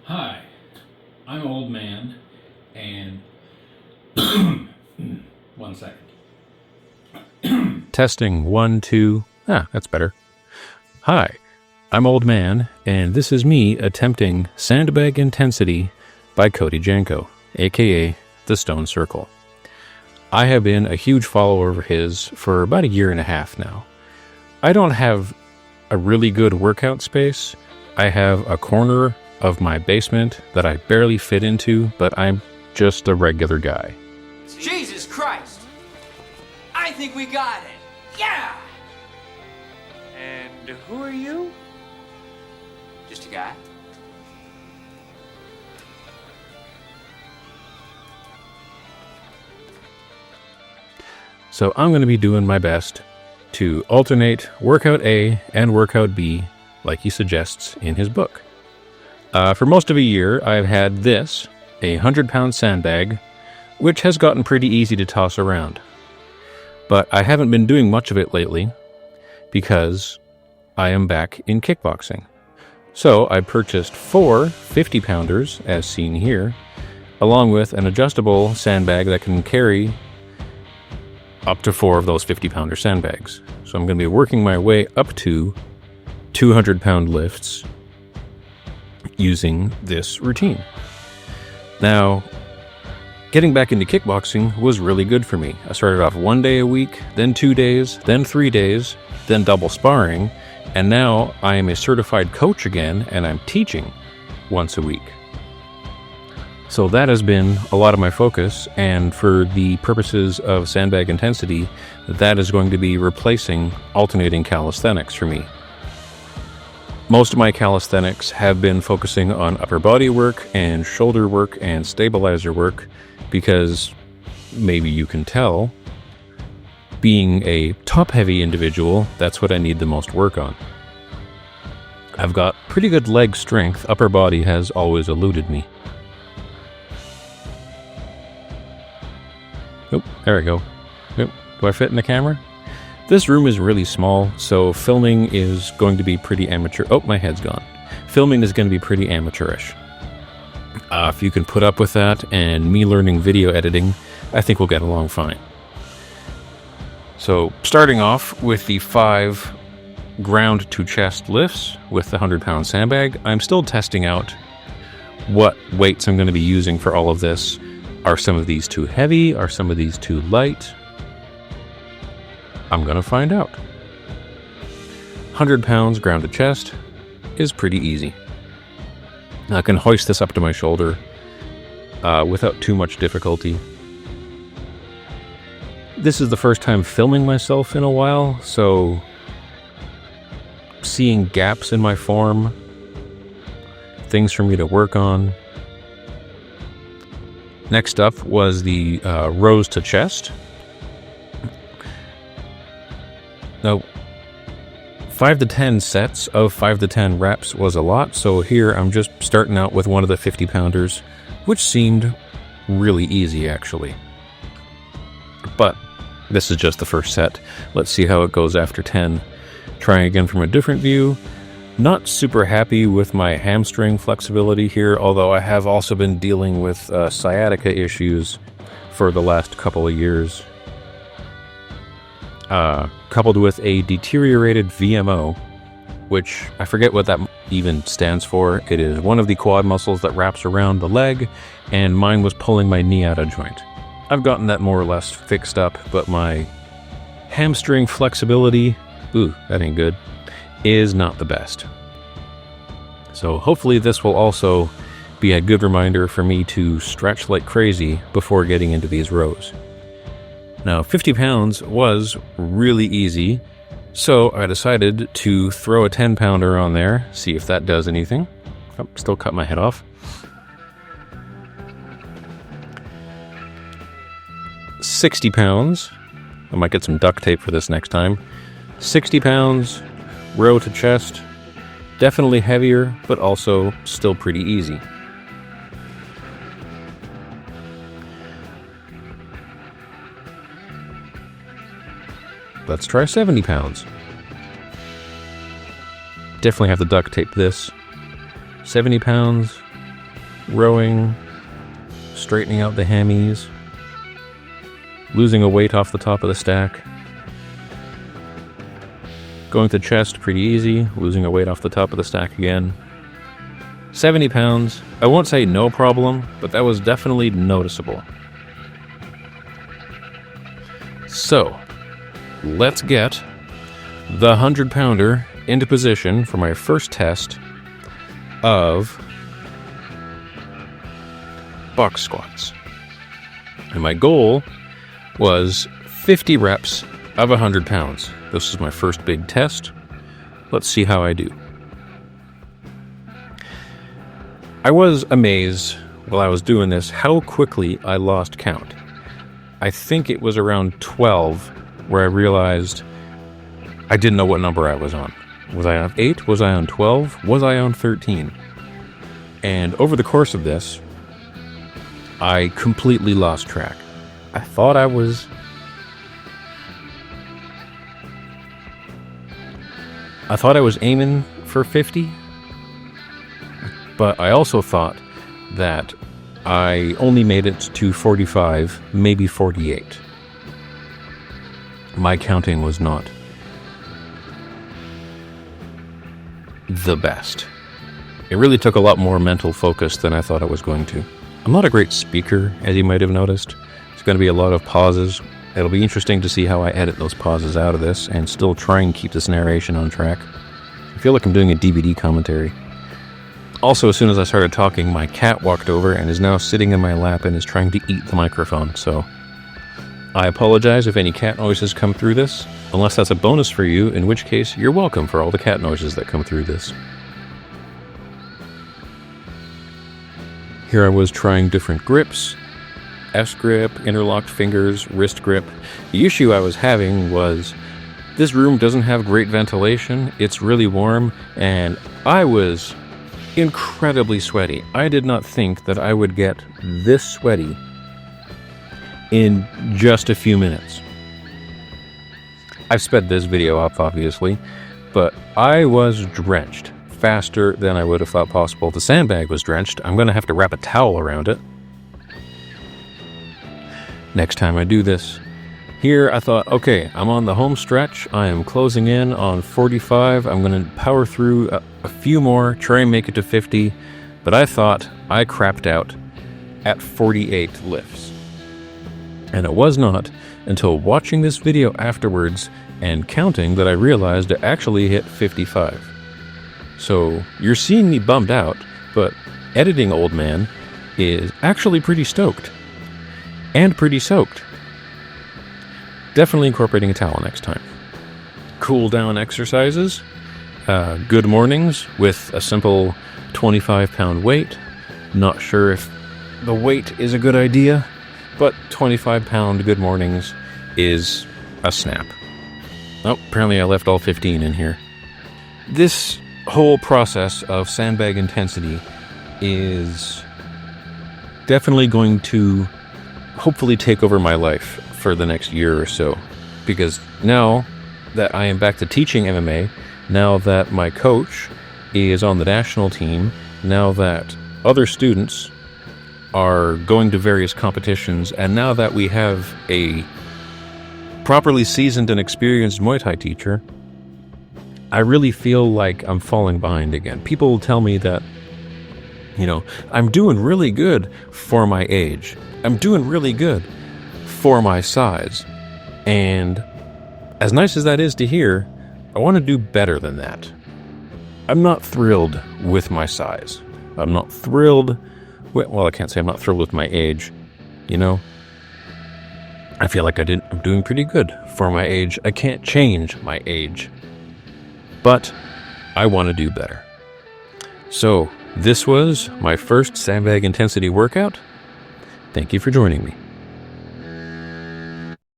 Hi, I'm Oldman, and one second. Testing 1, 2. That's better. Hi, I'm Old Man, and this is me attempting Sandbag Intensity by Cody Janko, aka The Stone Circle. I have been a huge follower of his for about a year and a half now. I don't have a really good workout space. I have a corner of my basement that I barely fit into, but I'm just a regular guy. Jesus Christ! I think we got it! Yeah! And who are you? Just a guy. So I'm going to be doing my best to alternate workout A and workout B like he suggests in his book. For most of a year, I've had this, a 100-pound sandbag, which has gotten pretty easy to toss around. But I haven't been doing much of it lately because I am back in kickboxing. So I purchased 4 50-pounders, as seen here, along with an adjustable sandbag that can carry up to 4 of those 50-pounder sandbags. So I'm going to be working my way up to 200-pound lifts using this routine. Now, getting back into kickboxing was really good for me. I started off 1 day a week, then 2 days, then 3 days, then double sparring, and now I am a certified coach again, and I'm teaching once a week. So that has been a lot of my focus, and for the purposes of Sandbag Intensity, that is going to be replacing alternating calisthenics for me. Most of my calisthenics have been focusing on upper body work and shoulder work and stabilizer work because, maybe you can tell, being a top-heavy individual, that's what I need the most work on. I've got pretty good leg strength. Upper body has always eluded me. Oh, there we go. Oh, do I fit in the camera? This room is really small, so filming is going to be pretty amateur. Oh, my head's gone. Filming is going to be pretty amateurish. If you can put up with that and me learning video editing, I think we'll get along fine. So, starting off with the 5 ground to chest lifts with the 100-pound sandbag, I'm still testing out what weights I'm going to be using for all of this. Are some of these too heavy? Are some of these too light? I'm going to find out. 100 pounds ground to chest is pretty easy. I can hoist this up to my shoulder without too much difficulty. This is the first time filming myself in a while, so seeing gaps in my form, things for me to work on. Next up was the rows to chest. Now, 5 to 10 sets of 5 to 10 reps was a lot, so here I'm just starting out with one of the 50-pounders, which seemed really easy, actually. But this is just the first set. Let's see how it goes after 10. Trying again from a different view. Not super happy with my hamstring flexibility here, although I have also been dealing with sciatica issues for the last couple of years. Coupled with a deteriorated VMO, which I forget what that even stands for. It is one of the quad muscles that wraps around the leg, and mine was pulling my knee out of joint. I've gotten that more or less fixed up, but my hamstring flexibility, that ain't good, is not the best. So hopefully this will also be a good reminder for me to stretch like crazy before getting into these rows. Now, 50 pounds was really easy, so I decided to throw a 10-pounder on there, see if that does anything. Oh, still cut my head off. 60 pounds. I might get some duct tape for this next time. 60 pounds, row to chest. Definitely heavier, but also still pretty easy. Let's try 70 pounds. Definitely have to duct tape this. 70 pounds, rowing, straightening out the hammies, losing a weight off the top of the stack. Going to chest, pretty easy, losing a weight off the top of the stack again. 70 pounds, I won't say no problem, but that was definitely noticeable. So, let's get the 100-pounder into position for my first test of box squats. And my goal was 50 reps of 100 pounds. This is my first big test. Let's see how I do. I was amazed while I was doing this how quickly I lost count. I think it was around 12 where I realized I didn't know what number I was on. Was I on 8? Was I on 12? Was I on 13? And over the course of this, I completely lost track. I thought I was aiming for 50, but I also thought that I only made it to 45, maybe 48. My counting was not the best. It really took a lot more mental focus than I thought it was going to. I'm not a great speaker, as you might have noticed. There's going to be a lot of pauses. It'll be interesting to see how I edit those pauses out of this and still try and keep this narration on track. I feel like I'm doing a DVD commentary. Also, as soon as I started talking, my cat walked over and is now sitting in my lap and is trying to eat the microphone, so I apologize if any cat noises come through this, unless that's a bonus for you, in which case you're welcome for all the cat noises that come through this. Here I was trying different grips, S-grip, interlocked fingers, wrist grip. The issue I was having was this room doesn't have great ventilation, it's really warm, and I was incredibly sweaty. I did not think that I would get this sweaty in just a few minutes. I've sped this video up, obviously, but I was drenched faster than I would have thought possible. The sandbag was drenched. I'm going to have to wrap a towel around it next time I do this. Here I thought, okay, I'm on the home stretch. I am closing in on 45. I'm going to power through a few more, try and make it to 50. But I thought I crapped out at 48 lifts. And it was not until watching this video afterwards and counting that I realized I actually hit 55. So you're seeing me bummed out, but editing Oldman is actually pretty stoked. And pretty soaked. Definitely incorporating a towel next time. Cool down exercises. Good mornings with a simple 25-pound weight. Not sure if the weight is a good idea, but 25-pound good mornings is a snap. Oh, apparently I left all 15 in here. This whole process of sandbag intensity is definitely going to hopefully take over my life for the next year or so, because now that I am back to teaching MMA, now that my coach is on the national team, now that other students are going to various competitions, and now that we have a properly seasoned and experienced Muay Thai teacher, I really feel like I'm falling behind again. People tell me that, I'm doing really good for my age. I'm doing really good for my size. And as nice as that is to hear, I want to do better than that. I'm not thrilled with my size. I'm not thrilled I can't say I'm not thrilled with my age. I feel like I'm doing pretty good for my age. I can't change my age. But I want to do better. So, this was my first sandbag intensity workout. Thank you for joining me.